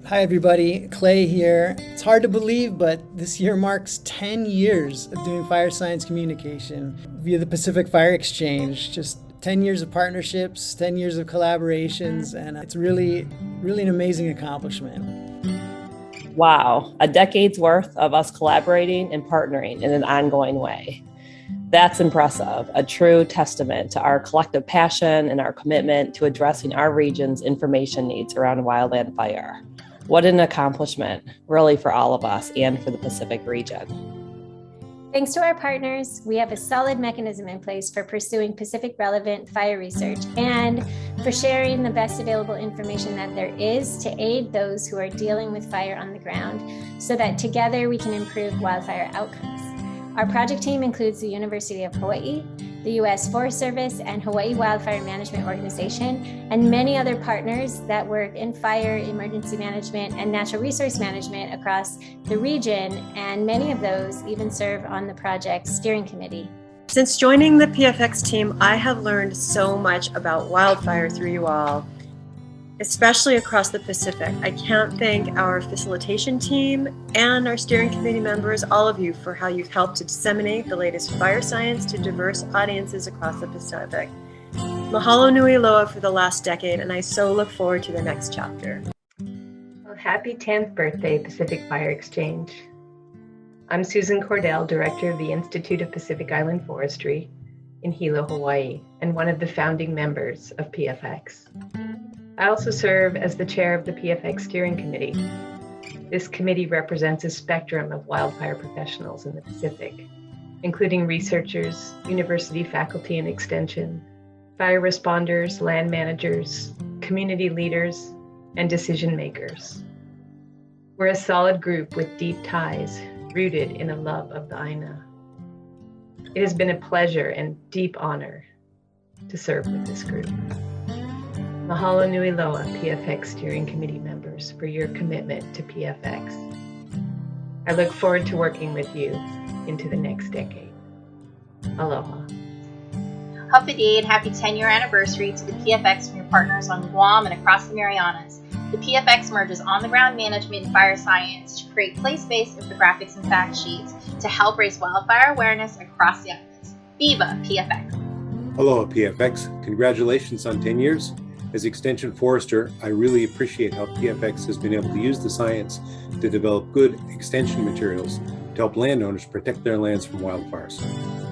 Hi everybody, Clay here. It's hard to believe, but this year marks 10 years of doing fire science communication via the Pacific Fire Exchange. Just 10 years of partnerships, 10 years of collaborations, and it's really an amazing accomplishment. Wow, a decade's worth of us collaborating and partnering in an ongoing way. That's impressive, a true testament to our collective passion and our commitment to addressing our region's information needs around wildland fire. What an accomplishment, really, for all of us and for the Pacific region. Thanks to our partners, we have a solid mechanism in place for pursuing Pacific-relevant fire research and for sharing the best available information that there is to aid those who are dealing with fire on the ground so that together we can improve wildfire outcomes. Our project team includes the University of Hawaii, the U.S. Forest Service, and Hawaii Wildfire Management Organization, and many other partners that work in fire, emergency management, and natural resource management across the region, and many of those even serve on the project steering committee. Since joining the PFX team, I have learned so much about wildfire through you all, especially across the Pacific. I can't thank our facilitation team and our steering committee members, all of you, for how you've helped to disseminate the latest fire science to diverse audiences across the Pacific. Mahalo nui loa for the last decade, and I so look forward to the next chapter. Well, happy 10th birthday, Pacific Fire Exchange. I'm Susan Cordell, Director of the Institute of Pacific Island Forestry in Hilo, Hawaii, and one of the founding members of PFX. I also serve as the chair of the PFX Steering Committee. This committee represents a spectrum of wildfire professionals in the Pacific, including researchers, university faculty and extension, fire responders, land managers, community leaders, and decision makers. We're a solid group with deep ties, rooted in a love of the Aina. It has been a pleasure and deep honor to serve with this group. Mahalo nui loa, PFX Steering Committee members, for your commitment to PFX. I look forward to working with you into the next decade. Aloha. Happy and happy 10-year anniversary to the PFX from your partners on Guam and across the Marianas. The PFX merges on-the-ground management and fire science to create place-based infographics and fact sheets to help raise wildfire awareness across the islands. Viva PFX! Aloha PFX, congratulations on 10 years. As Extension Forester, I really appreciate how PFX has been able to use the science to develop good extension materials to help landowners protect their lands from wildfires.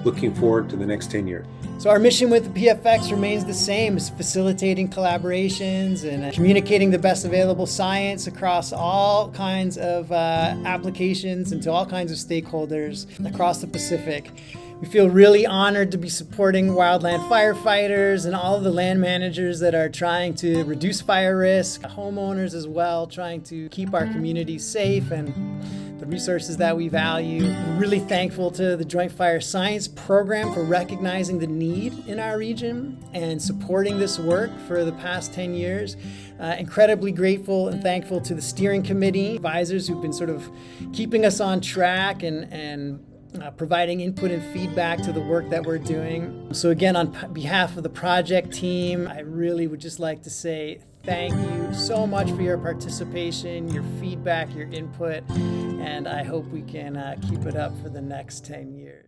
Looking forward to the next 10 years. So our mission with the PFX remains the same, is facilitating collaborations and communicating the best available science across all kinds of applications and to all kinds of stakeholders across the Pacific. We feel really honored to be supporting wildland firefighters and all of the land managers that are trying to reduce fire risk, homeowners as well, trying to keep our communities safe and the resources that we value. We're really thankful to the Joint Fire Science Program for recognizing the need in our region and supporting this work for the past 10 years. Incredibly grateful and thankful to the steering committee advisors who've been sort of keeping us on track and providing input and feedback to the work that we're doing. So again, on behalf of the project team, I really would just like to say thank you so much for your participation, your feedback, your input, and I hope we can keep it up for the next 10 years.